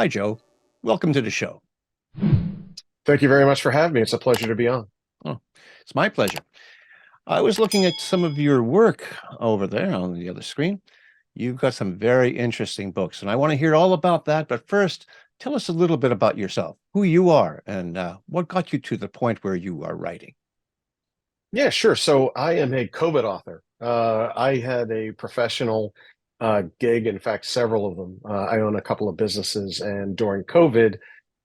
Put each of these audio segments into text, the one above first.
Hi, Joe. Welcome to the show. Thank you very much for having me. It's a pleasure to be on. Oh, it's my pleasure. I was looking at some of your work over there on the other screen. You've got some very interesting books, and I want to hear all about that. But first, tell us a little bit about yourself, who you are, and what got you to the point where you are writing. Yeah, sure. So I am a COVID author. I had a professional gig, in fact, several of them. I own a couple of businesses, and during COVID,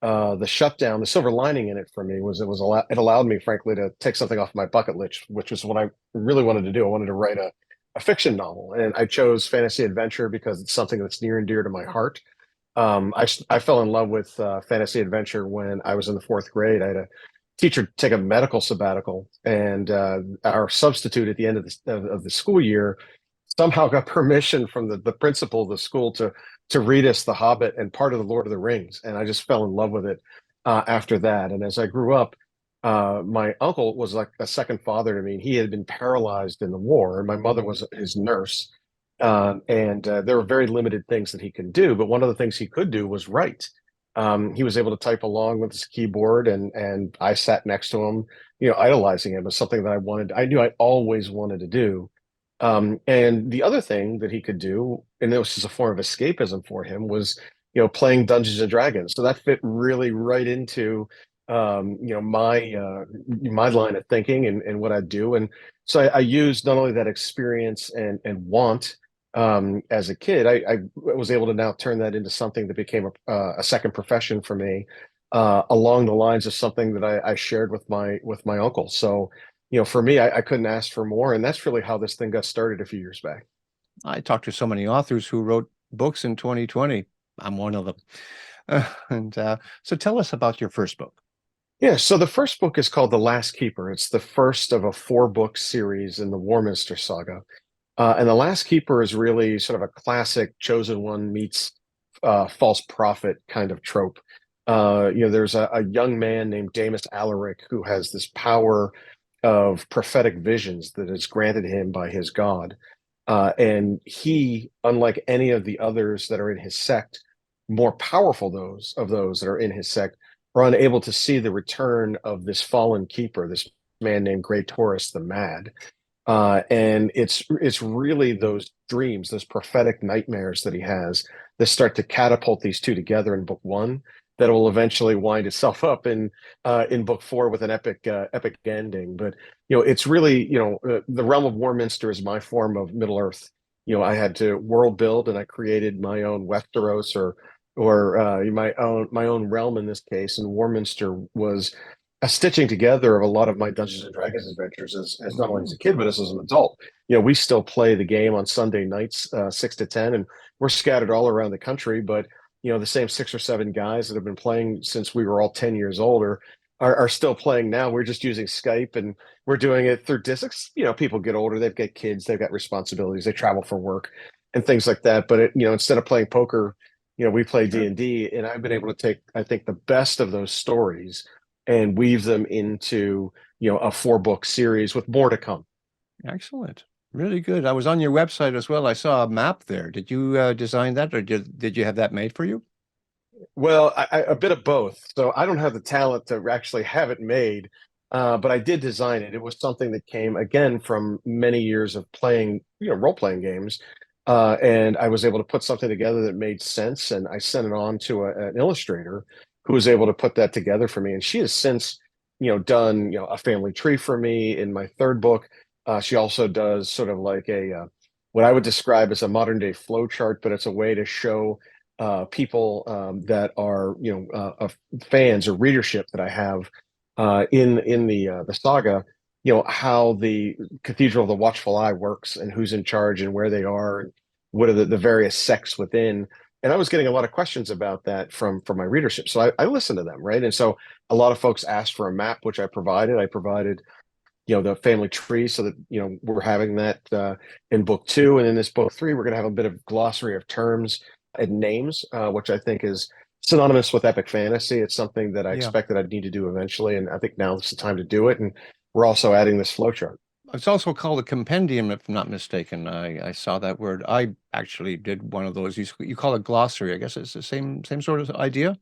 the shutdown, the silver lining in it for me was it allowed me, frankly, to take something off my bucket list, which was what I really wanted to do. I wanted to write a fiction novel, and I chose fantasy adventure because it's something that's near and dear to my heart. I fell in love with fantasy adventure when I was in the fourth grade. I had a teacher take a medical sabbatical, and our substitute at the end of the school year somehow got permission from the principal of the school to read us The Hobbit and part of the Lord of the Rings, and I just fell in love with it after that. And as I grew up, my uncle was like a second father to me. He had been paralyzed in the war, and my mother was his nurse. And there were very limited things that he could do, but one of the things he could do was write. He was able to type along with his keyboard, and I sat next to him, idolizing him as something that I knew I always wanted to do. And the other thing that he could do, and this was a form of escapism for him, was playing Dungeons and Dragons. So that fit really right into my line of thinking and what I do. And so I used not only that experience and want as a kid, I was able to now turn that into something that became a second profession for me, along the lines of something that I shared with my uncle. So, for me, I couldn't ask for more, and that's really how this thing got started a few years back. I talked to so many authors who wrote books in 2020. I'm one of them. And so tell us about your first book. Yeah, so the first book is called The Last Keeper. It's the first of a four-book series in the Warminster saga. And The Last Keeper is really sort of a classic chosen one meets false prophet kind of trope. There's a young man named Damus Alaric who has this power of prophetic visions that is granted him by his god. And he, unlike any of the others that are in his sect, more powerful those that are in his sect, are unable to see the return of this fallen keeper, this man named Grey Taurus the Mad. And it's really those dreams, those prophetic nightmares that he has that start to catapult these two together in book one that will eventually wind itself up in book four with an epic ending. But it's really the realm of Warminster is my form of Middle Earth. I had to world build, and I created my own Westeros or my own realm in this case. And Warminster was a stitching together of a lot of my Dungeons and Dragons adventures as not only as a kid but as an adult. We still play the game on Sunday nights, 6 to 10, and we're scattered all around the country. But the same six or seven guys that have been playing since we were all 10 years old are still playing now. We're just using Skype, and we're doing it through discs. People get older, they've got kids, they've got responsibilities, they travel for work and things like that. But instead of playing poker, we play Sure. D&D, and I've been able to take, I think, the best of those stories and weave them into a four-book series with more to come. Excellent. Really good. I was on your website as well. I saw a map there. Did you design that, or did you have that made for you? Well, a bit of both. So I don't have the talent to actually have it made, but I did design it. It was something that came again from many years of playing, role-playing games, and I was able to put something together that made sense. And I sent it on to an illustrator who was able to put that together for me. And she has since, done, a family tree for me in my third book. She also does sort of like what I would describe as a modern day flow chart, but it's a way to show people that are fans or readership that I have in the saga, how the Cathedral of the Watchful Eye works and who's in charge and where they are and what are the various sects within. And I was getting a lot of questions about that from my readership, so I listened to them, right? And so a lot of folks asked for a map, which I provided. I provided the family tree so that we're having that in book two, and in this book three we're going to have a bit of glossary of terms and names, which I think is synonymous with epic fantasy. It's something that I Yeah. expect that I'd need to do eventually, and I think now is the time to do it. And we're also adding this flowchart. It's also called a compendium, if I'm not mistaken. I saw that word. I actually did one of those. You call it glossary. I guess it's the same sort of idea.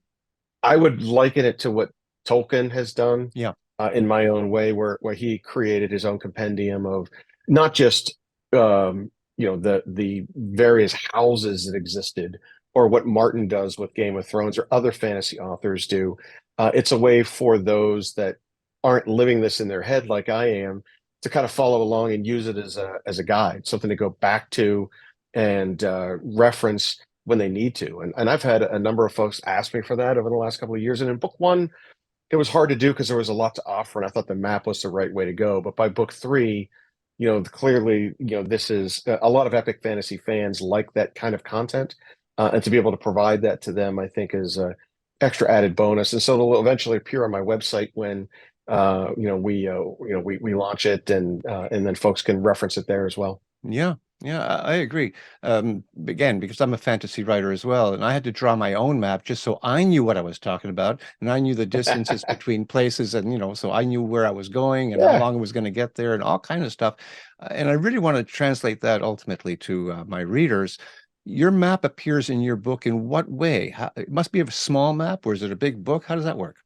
I would liken it to what Tolkien has done Yeah. in my own way, where he created his own compendium of not just the various houses that existed, or what Martin does with Game of Thrones, or other fantasy authors do. It's a way for those that aren't living this in their head like I am to kind of follow along and use it as a guide, something to go back to and reference when they need to. And I've had a number of folks ask me for that over the last couple of years. And in book one, it was hard to do because there was a lot to offer, and I thought the map was the right way to go. But by book three, clearly, this is a lot of epic fantasy fans like that kind of content, and to be able to provide that to them, I think, is a extra added bonus. And so it'll eventually appear on my website when we launch it, and then folks can reference it there as well. Yeah, yeah, I agree. Again, because I'm a fantasy writer as well, and I had to draw my own map just so I knew what I was talking about, and I knew the distances between places, and so I knew where I was going and how Yeah. long I was going to get there, and all kind of stuff. And I really want to translate that ultimately to my readers. Your map appears in your book in what way? It must be a small map, or is it a big book? How does that work?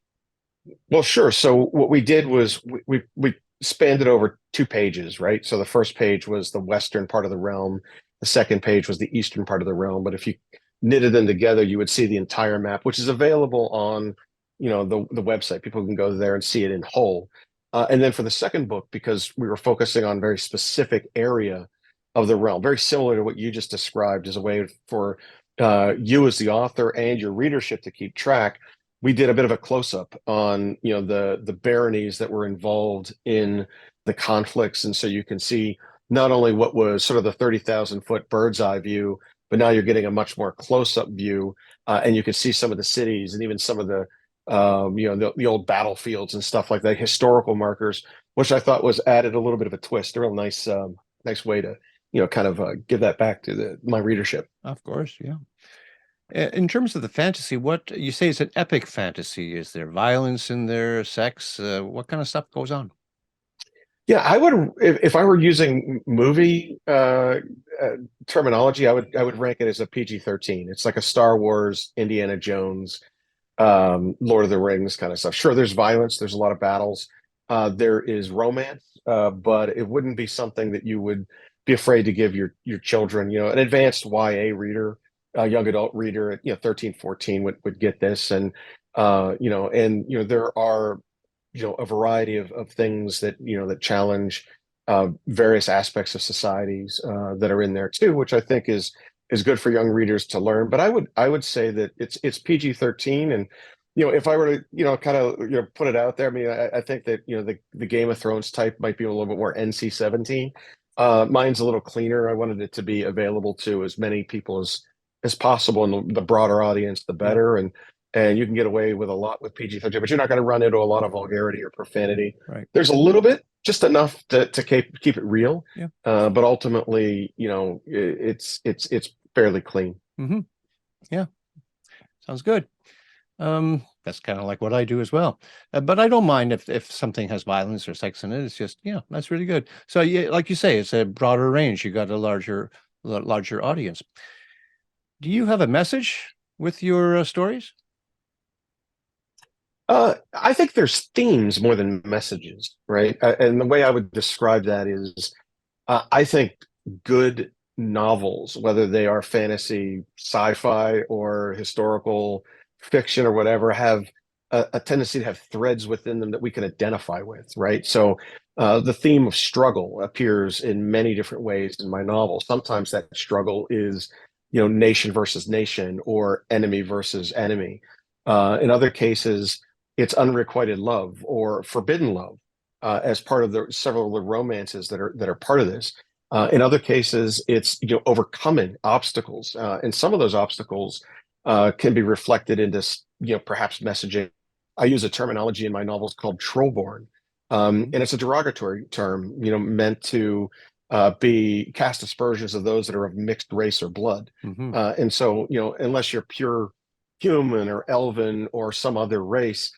Well, sure. So what we did was we spanned it over 2 pages, right? So the first page was the western part of the realm. The second page was the eastern part of the realm. But if you knitted them together, you would see the entire map, which is available on, the website. People can go there and see it in whole. And then for the second book, because we were focusing on very specific area of the realm, very similar to what you just described, as a way for you as the author and your readership to keep track. We did a bit of a close up on the baronies that were involved in the conflicts, and so you can see not only what was sort of the 30,000 foot bird's eye view, but now you're getting a much more close up view, and you can see some of the cities and even some of the old battlefields and stuff like that, historical markers, which I thought was added a little bit of a twist, a real nice way to kind of give that back to my readership. Of course, yeah. In terms of the fantasy, what you say is an epic fantasy? Is there violence in there, sex? What kind of stuff goes on? Yeah, I would if I were using movie terminology, I would rank it as a PG-13. It's like a Star Wars, Indiana Jones, Lord of the Rings kind of stuff. Sure, there's violence, there's a lot of battles, there is romance, but it wouldn't be something that you would be afraid to give your children. An advanced YA reader, a young adult reader at 13, 14 would get this, and there are a variety of things that challenge various aspects of societies that are in there too, which I think is good for young readers to learn. But I would say that it's PG-13, and if I were to kind of put it out there, I mean, I think that the Game of Thrones type might be a little bit more NC-17. Mine's a little cleaner. I wanted it to be available to as many people as possible, and the broader audience, the Yeah, better. And you can get away with a lot with PG-13, but you're not going to run into a lot of vulgarity or profanity. right. There's a little bit, just enough to keep it real, Yeah. but ultimately, it's fairly clean. Hmm. Yeah. Sounds good. That's kind of like what I do as well. But I don't mind if something has violence or sex in it. It's just, yeah, that's really good. So yeah, like you say, it's a broader range. You got a larger audience. Do you have a message with your stories? I think there's themes more than messages, right? And the way I would describe that is, I think good novels, whether they are fantasy, sci-fi, or historical fiction or whatever, have a tendency to have threads within them that we can identify with, right? So the theme of struggle appears in many different ways in my novel. Sometimes that struggle is, nation versus nation, or enemy versus enemy. In other cases, it's unrequited love or forbidden love, as part of the several of the romances that are part of this. In other cases, it's overcoming obstacles, and some of those obstacles can be reflected into perhaps messaging. I use a terminology in my novels called trollborn, and it's a derogatory term, meant to be cast aspersions of those that are of mixed race or blood. Hmm. And so, unless you're pure human or elven or some other race,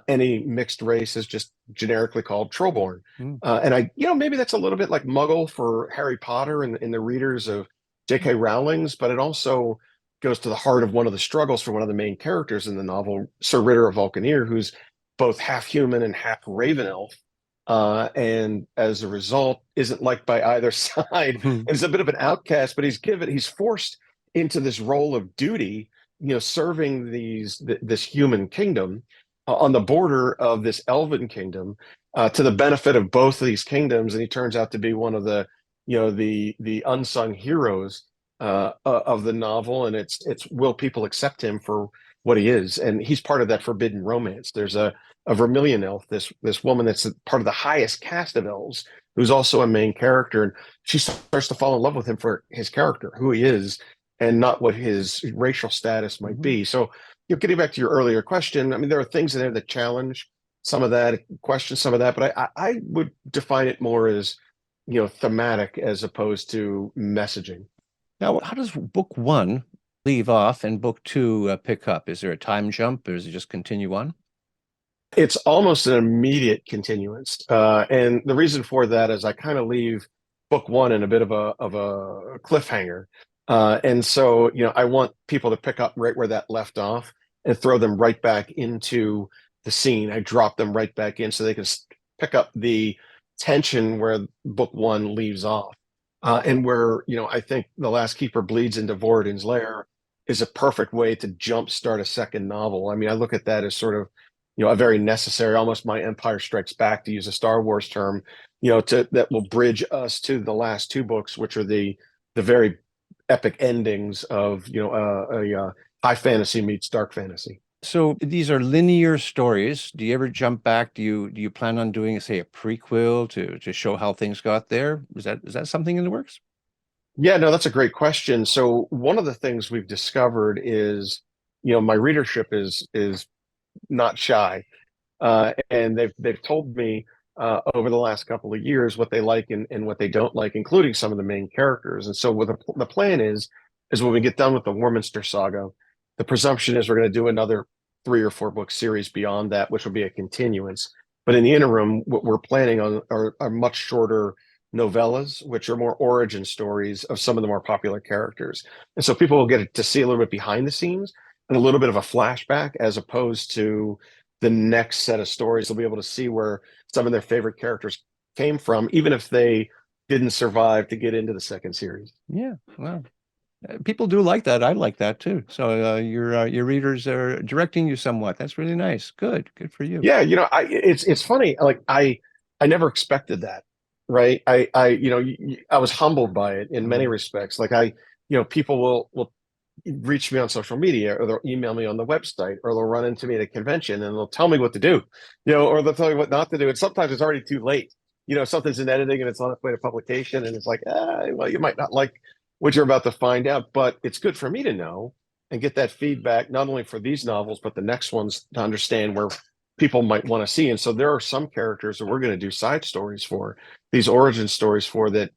any mixed race is just generically called trollborn. Mm. And maybe that's a little bit like Muggle for Harry Potter and the readers of J.K. Rowling's, but it also goes to the heart of one of the struggles for one of the main characters in the novel, Sir Ritter of Vulcaneer, who's both half human and half raven elf. And as a result, isn't liked by either side, and is a bit of an outcast. But he's forced into this role of duty, serving this human kingdom on the border of this elven kingdom, to the benefit of both of these kingdoms. And he turns out to be one of the unsung heroes of the novel. And it's will people accept him for what he is? And he's part of that forbidden romance. There's a Vermilion elf, this woman that's part of the highest caste of elves, who's also a main character, and she starts to fall in love with him for his character, who he is, and not what his racial status might be. So, getting back to your earlier question, I mean, there are things in there that challenge some of that, question some of that, but I would define it more as thematic as opposed to messaging. Now, how does book one leave off and book two pick up? Is there a time jump, or does it just continue on? It's almost an immediate continuance, and the reason for that is I kind of leave book one in a bit of a cliffhanger, and so I want people to pick up right where that left off and throw them right back into the scene. I drop them right back in so they can pick up the tension where book one leaves off, and where I think The Last Keeper bleeds into Voradin's Lair is a perfect way to jumpstart a second novel. I mean, I look at that as sort of a very necessary, almost my Empire Strikes Back, to use a Star Wars term, that will bridge us to the last two books, which are the very epic endings of a high fantasy meets dark fantasy. So these are linear stories. Do you ever jump back? Do you plan on doing, say, a prequel to show how things got there? Is that something in the works? Yeah, no, that's a great question. So one of the things we've discovered is, my readership is not shy. And they've told me over the last couple of years what they like and what they don't like, including some of the main characters. And so what the plan is when we get done with the Warminster saga, the presumption is we're going to do another 3 or 4 book series beyond that, which will be a continuance. But in the interim, what we're planning on are much shorter novellas, which are more origin stories of some of the more popular characters. And so people will get to see a little bit behind the scenes and a little bit of a flashback, as opposed to the next set of stories. They'll be able to see where some of their favorite characters came from, even if they didn't survive to get into the second series. Yeah, well, people do like that. I like that too. So your readers are directing you somewhat. That's really nice. Good for you. Yeah, it's funny. Like I never expected that, right? I was humbled by it in many respects. Like people will reach me on social media, or they'll email me on the website, or they'll run into me at a convention and they'll tell me what to do, or they'll tell me what not to do. And sometimes it's already too late. Something's in editing and it's on its way to publication, and it's like, well, you might not like what you're about to find out, but it's good for me to know and get that feedback, not only for these novels, but the next ones, to understand where people might want to see. And so there are some characters that we're going to do side stories for, these origin stories for, that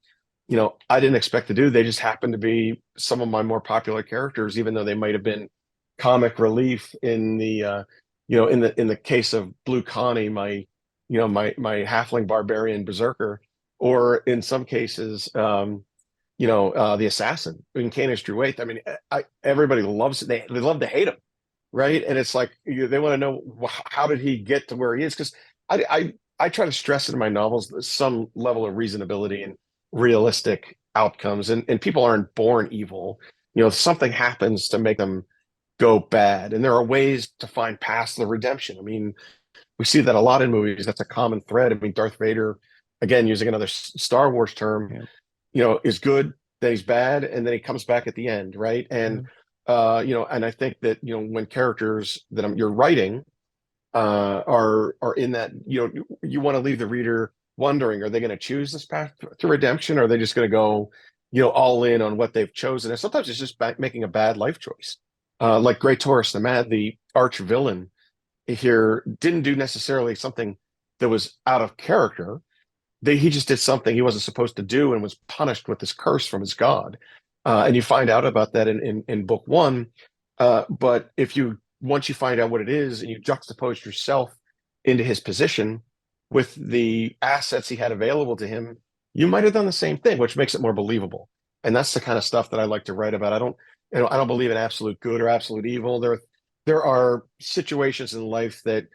I didn't expect to do. They just happen to be some of my more popular characters, even though they might have been comic relief in the in the case of Blue Connie, my halfling barbarian berserker, or in some cases, the assassin in Canis Druitt. I mean, everybody loves it. They love to hate him, right? And it's like they want to know, how did he get to where he is? Because I try to stress in my novels some level of reasonability and realistic outcomes, and people aren't born evil. Something happens to make them go bad, and there are ways to find past the redemption. I mean, we see that a lot in movies. That's a common thread. I mean, Darth Vader, again, using another Star Wars term, is good, then he's bad, and then he comes back at the end, right? And and I think that when characters that you're writing are in that, you want to leave the reader wondering, are they going to choose this path to redemption, or are they just going to go all in on what they've chosen? And sometimes it's just making a bad life choice. Like Grey Taurus the Mad, the arch villain here, didn't do necessarily something that was out of character. He just did something he wasn't supposed to do and was punished with this curse from his god. And you find out about that in book one. But if you once you find out what it is and you juxtapose yourself into his position with the assets he had available to him, you might have done the same thing, which makes it more believable. And that's the kind of stuff that I like to write about. I don't believe in absolute good or absolute evil. There are situations in life that,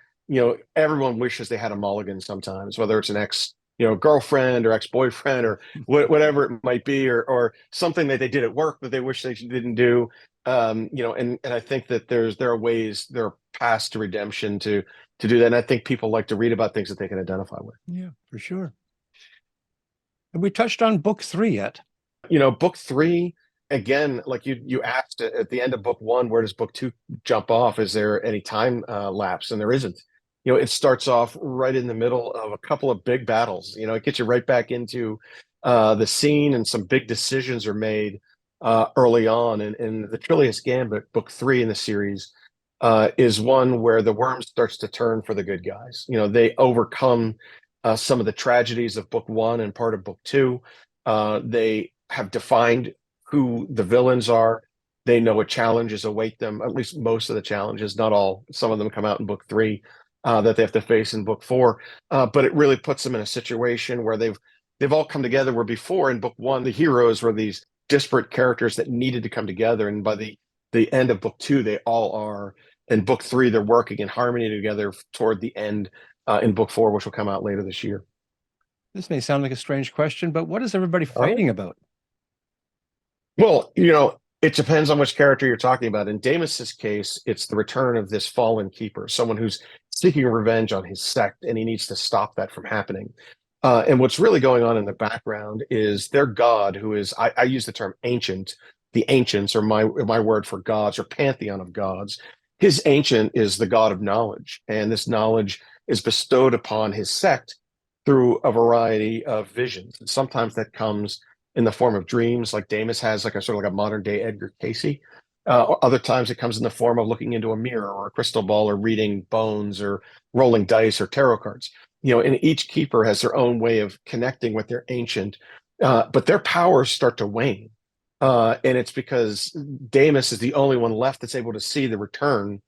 everyone wishes they had a mulligan sometimes, whether it's an ex, girlfriend or ex-boyfriend or whatever it might be, or something that they did at work that they wish they didn't do. And I think that there are paths to redemption to do that. And I think people like to read about things that they can identify with. Yeah, for sure. Have we touched on book 3 yet? Book 3, again, like you asked at the end of book 1, where does book 2 jump off? Is there any time lapse? And there isn't. It starts off right in the middle of a couple of big battles. It gets you right back into the scene, and some big decisions are made early on. And the Trillius Gambit, book 3 in the series, is one where the worm starts to turn for the good guys. They overcome some of the tragedies of book 1 and part of book 2. They have defined who the villains are. They know what challenges await them, at least most of the challenges, not all. Some of them come out in book 3 that they have to face in book 4. But it really puts them in a situation where they've all come together, where before in book 1, the heroes were these disparate characters that needed to come together. And by the end of book 2, they all are. In book 3, they're working in harmony together toward the end in book 4, which will come out later this year. This may sound like a strange question, but what is everybody All right. fighting about? Well, it depends on which character you're talking about. In Damos's case, it's the return of this fallen keeper, someone who's seeking revenge on his sect, and he needs to stop that from happening. And what's really going on in the background is their god, who is, I use the term ancient. The ancients are my word for gods, or pantheon of gods. His ancient is the god of knowledge, and this knowledge is bestowed upon his sect through a variety of visions. And sometimes that comes in the form of dreams, like Damus has, like a sort of like a modern day Edgar Casey. Other times it comes in the form of looking into a mirror or a crystal ball, or reading bones, or rolling dice, or tarot cards. And each keeper has their own way of connecting with their ancient, but their powers start to wane. And it's because Damus is the only one left that's able to see the return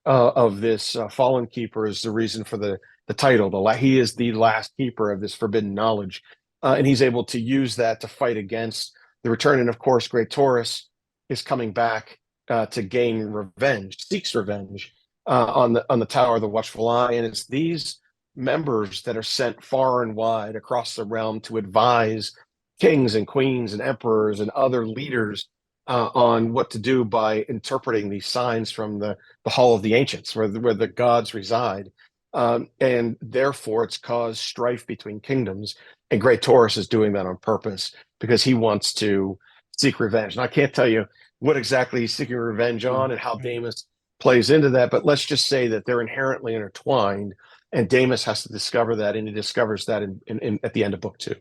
of this fallen keeper, is the reason for the title. He is the last keeper of this forbidden knowledge. And he's able to use that to fight against the return. And of course, Great Taurus is coming back to gain revenge, seeks revenge on the Tower of the Watchful Eye. And it's these members that are sent far and wide across the realm to advise kings and queens and emperors and other leaders on what to do by interpreting these signs from the Hall of the Ancients, where the gods reside. And therefore, it's caused strife between kingdoms. And Great Taurus is doing that on purpose because he wants to seek revenge. And I can't tell you what exactly he's seeking revenge on and how Damus plays into that, but let's just say that they're inherently intertwined, and Damus has to discover that, and he discovers that at the end of book 2.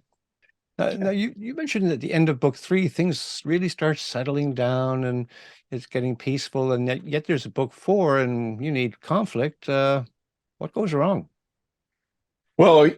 Now you mentioned at the end of book 3, things really start settling down and it's getting peaceful, and yet there's a book 4 and you need conflict. What goes wrong? Well,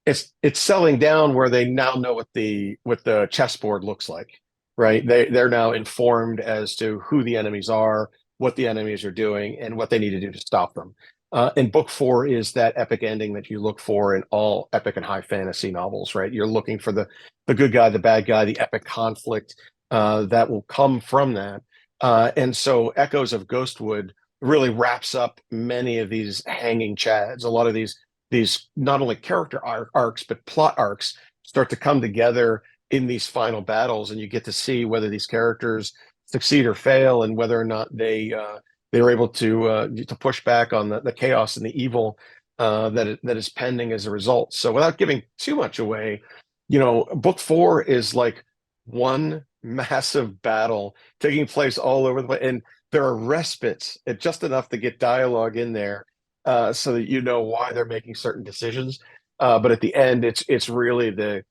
it's settling down where they now know what the chessboard looks like, right? They're now informed as to who the enemies are, what the enemies are doing, and what they need to do to stop them. And book 4 is that epic ending that you look for in all epic and high fantasy novels, right? You're looking for the good guy, the bad guy, the epic conflict that will come from that. And so Echoes of Ghostwood really wraps up many of these hanging chads. A lot of these not only character arcs, but plot arcs start to come together in these final battles, and you get to see whether these characters succeed or fail, and whether or not they are able to push back on the chaos and the evil that is pending as a result. So without giving too much away, book 4 is like one massive battle taking place all over the place, and there are respites, just enough to get dialogue in there so that you know why they're making certain decisions. But at the end, it's really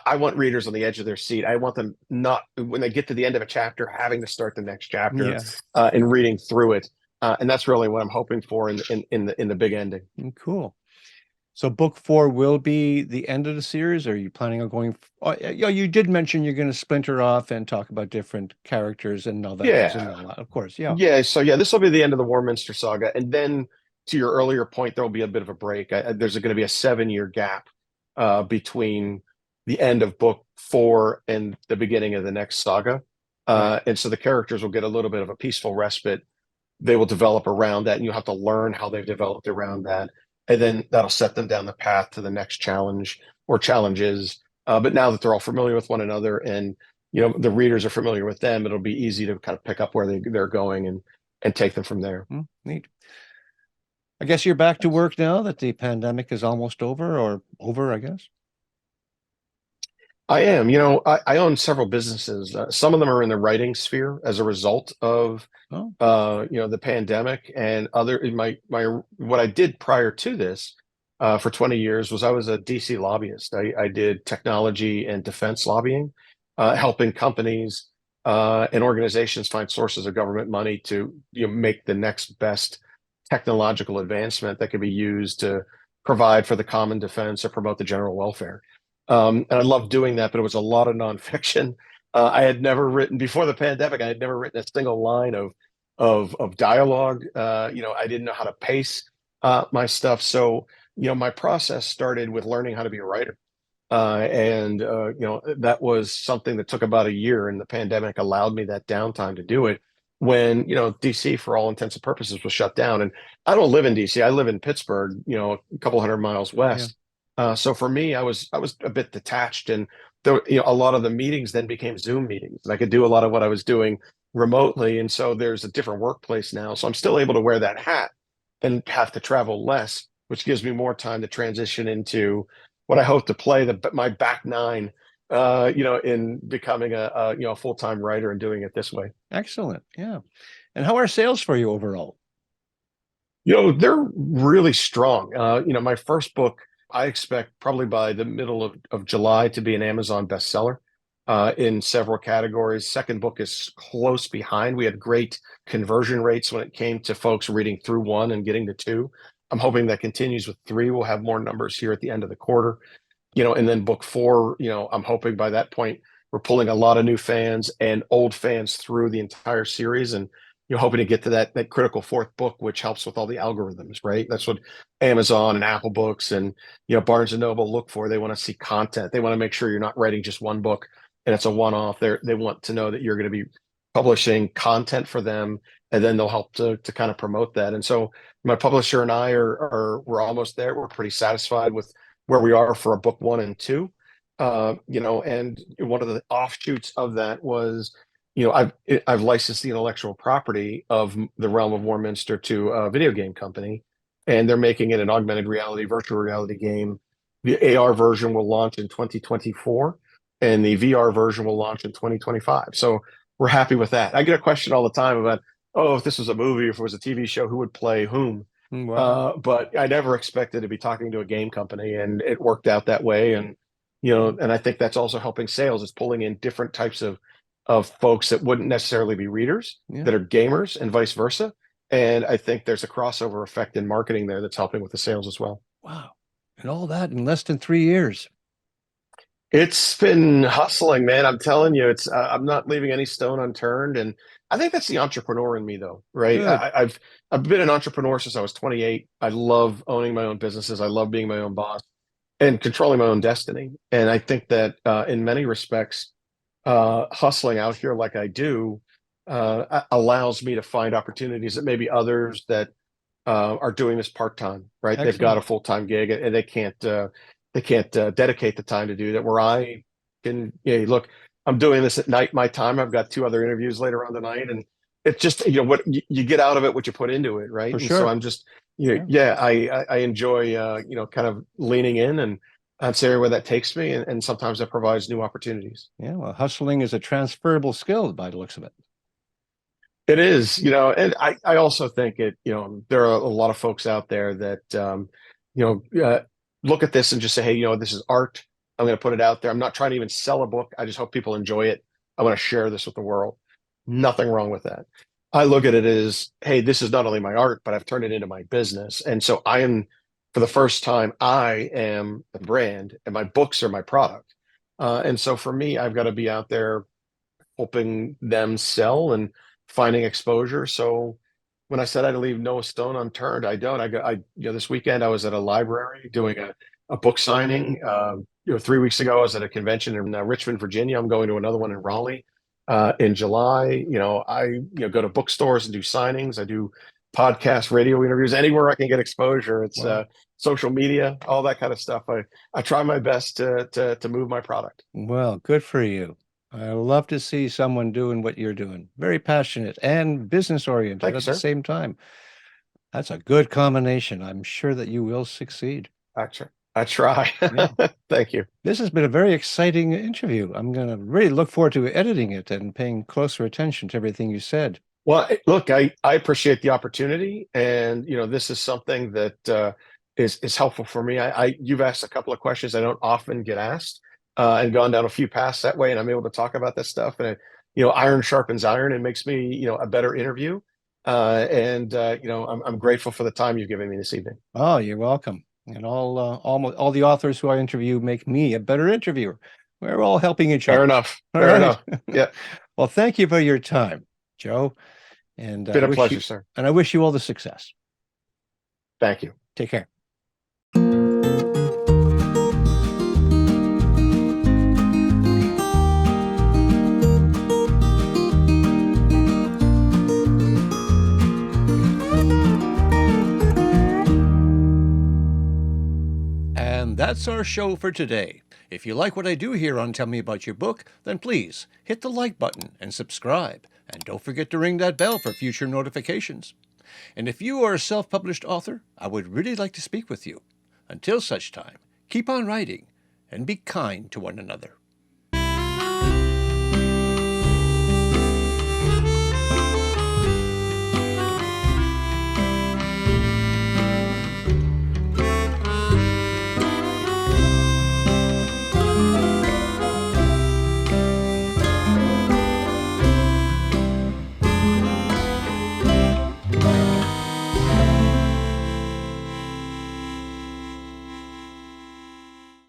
I want readers on the edge of their seat. I want them not, when they get to the end of a chapter, having to start the next chapter and reading through it. And that's really what I'm hoping for in the big ending. Cool. So book four will be the end of the series, or are you planning on going? Oh, yeah, you did mention you're going to splinter off and talk about different characters and novellas and Yeah. all that. Of course, yeah. Yeah. So yeah, this will be the end of the Warminster saga. And then to your earlier point, there'll be a bit of a break. There's going to be a 7 year gap between the end of book four and the beginning of the next saga. Right. And so the characters will get a little bit of a peaceful respite. They will develop around that, and you'll have to learn how they've developed around that. And then that'll set them down the path to the next challenge or challenges. But now that they're all familiar with one another and the readers are familiar with them, it'll be easy to kind of pick up where they're going and take them from there. Neat. I guess you're back to work now that the pandemic is almost over or over, I guess. I am. I own several businesses. Some of them are in the writing sphere as a result of Oh, the pandemic, and other my what I did prior to this for 20 years was I was a DC lobbyist. I did technology and defense lobbying, helping companies and organizations find sources of government money to make the next best technological advancement that could be used to provide for the common defense or promote the general welfare. And I loved doing that, but it was a lot of nonfiction. I had never written before the pandemic. I had never written a single line of dialogue. I didn't know how to pace my stuff. So, my process started with learning how to be a writer. And that was something that took about a year, and the pandemic allowed me that downtime to do it when, DC, for all intents and purposes, was shut down. And I don't live in DC. I live in Pittsburgh, a couple hundred miles yeah. west. So for me, I was a bit detached, and a lot of the meetings then became Zoom meetings, and I could do a lot of what I was doing remotely. And so there's a different workplace now. So I'm still able to wear that hat and have to travel less, which gives me more time to transition into what I hope to play my back nine, in becoming a full-time writer and doing it this way. Excellent. Yeah. And how are sales for you overall? They're really strong. My first book, I expect probably by the middle of July to be an Amazon bestseller in several categories. Second book is close behind. We had great conversion rates when it came to folks reading through one and getting to two. I'm hoping that continues with three. We'll have more numbers here at the end of the quarter. And then book four, I'm hoping by that point we're pulling a lot of new fans and old fans through the entire series, and you're hoping to get to that critical fourth book, which helps with all the algorithms, right? That's what Amazon and Apple Books and Barnes and Noble look for. They want to see content. They want to make sure you're not writing just one book and it's a one-off. They want to know that you're going to be publishing content for them, and then they'll help to kind of promote that. And so my publisher and I we're almost there. We're pretty satisfied with where we are for a book one and two. And one of the offshoots of that was, I've licensed the intellectual property of the realm of Warminster to a video game company, and they're making it an augmented reality, virtual reality game. The AR version will launch in 2024, and the VR version will launch in 2025. So we're happy with that. I get a question all the time about, oh, if this was a movie, if it was a TV show, who would play whom? Wow. But I never expected to be talking to a game company, and it worked out that way. And I think that's also helping sales. It's pulling in different types of folks that wouldn't necessarily be readers, Yeah. that are gamers, and vice versa. And I think there's a crossover effect in marketing there that's helping with the sales as well. Wow. And all that in less than 3 years. It's been hustling, man. I'm telling you, I'm not leaving any stone unturned, and I think that's the entrepreneur in me, though, right? Good. I've been an entrepreneur since I was 28. I love owning my own businesses. I love being my own boss and controlling my own destiny. And I think that in many respects, hustling out here like I do allows me to find opportunities that maybe others that are doing this part-time, right? They've got Excellent. a full-time gig and they can't dedicate the time to do that. Where I can, look, I'm doing this at night, my time. I've got two other interviews later on the night, and it's just what you get out of it, what you put into it, right? For And so sure. I'm just, Yeah. yeah, I enjoy kind of leaning in and see where that takes me, and sometimes that provides new opportunities. Yeah. Well, hustling is a transferable skill by the looks of it. It is, and I also think there are a lot of folks out there that, look at this and just say, hey, this is art. I'm going to put it out there. I'm not trying to even sell a book. I just hope people enjoy it. I want to share this with the world. Nothing wrong with that. I look at it as, hey, this is not only my art, but I've turned it into my business. And so I am for the first time, I am the brand and my books are my product. And so for me, I've got to be out there helping them sell and finding exposure. So when I said I'd leave no stone unturned, I don't. This weekend I was at a library doing a book signing. 3 weeks ago I was at a convention in Richmond, Virginia. I'm going to another one in Raleigh in July. I go to bookstores and do signings. I do podcasts, radio interviews, anywhere I can get exposure. It's Wow. social media, all that kind of stuff. I try my best to move my product. Well, good for you. I love to see someone doing what you're doing. Very passionate and business oriented Thank you, at the sir. same time. That's a good combination. I'm sure that you will succeed. Actually, I try. Yeah. Thank you. This has been a very exciting interview. I'm going to really look forward to editing it and paying closer attention to everything you said. Well, look, I appreciate the opportunity, and this is something that is helpful for me. You've asked a couple of questions I don't often get asked, and gone down a few paths that way, and I'm able to talk about this stuff. And iron sharpens iron, and makes me a better interview. I'm grateful for the time you've given me this evening. Oh, you're welcome. And all the authors who I interview make me a better interviewer. We're all helping each Fair other. enough. All Fair right. enough. Yeah, Well, thank you for your time, Joe. And been a pleasure, sir. I wish you all the success. Thank you. Take care. And that's our show for today. If you like what I do here on Tell Me About Your Book, then please hit the like button and subscribe. And don't forget to ring that bell for future notifications. And if you are a self-published author, I would really like to speak with you. Until such time, keep on writing and be kind to one another.